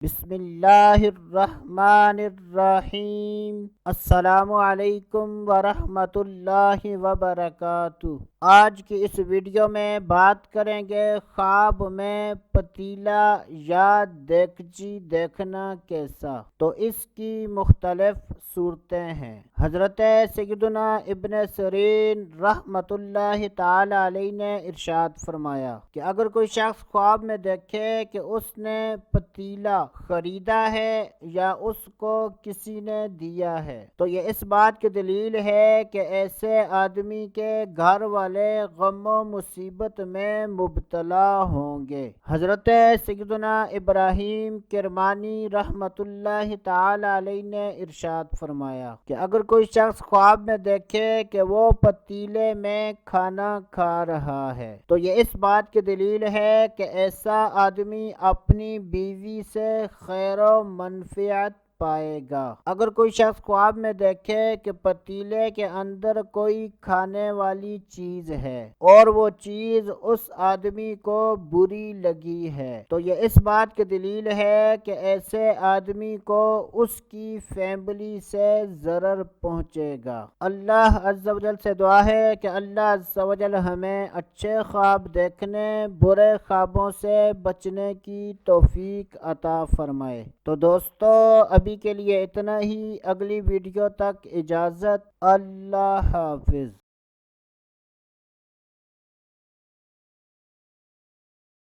بسم اللہ الرحمن الرحیم۔ السلام علیکم ورحمۃ اللہ وبرکاتہ۔ آج کی اس ویڈیو میں بات کریں گے خواب میں پتیلا یا دیگچی دیکھنا کیسا۔ تو اس کی مختلف صورتیں ہیں۔ حضرت سیدنا ابن سیرین رحمۃ اللہ تعالی علیہ نے ارشاد فرمایا کہ اگر کوئی شخص خواب میں دیکھے کہ اس نے پتیلا خریدا ہے یا اس کو کسی نے دیا ہے تو یہ اس بات کی دلیل ہے کہ ایسے آدمی کے گھر والے غم و مصیبت میں مبتلا ہوں گے۔ حضرت سیدنا ابراہیم کرمانی رحمۃ اللہ تعالی علیہ نے ارشاد فرمایا کہ اگر کوئی شخص خواب میں دیکھے کہ وہ پتیلے میں کھانا کھا رہا ہے تو یہ اس بات کی دلیل ہے کہ ایسا آدمی اپنی بیوی سے خیر و منفعت پائے گا۔ اگر کوئی شخص خواب میں دیکھے کہ پتیلے کے اندر کوئی کھانے والی چیز ہے اور وہ چیز اس آدمی کو بری لگی ہے تو یہ اس بات کی دلیل ہے کہ ایسے آدمی کو اس کی فیملی سے ضرر پہنچے گا۔ اللہ عز و جل سے دعا ہے کہ اللہ عز و جل ہمیں اچھے خواب دیکھنے، برے خوابوں سے بچنے کی توفیق عطا فرمائے۔ تو دوستو ابھی کے لیے اتنا ہی، اگلی ویڈیو تک اجازت، اللہ حافظ۔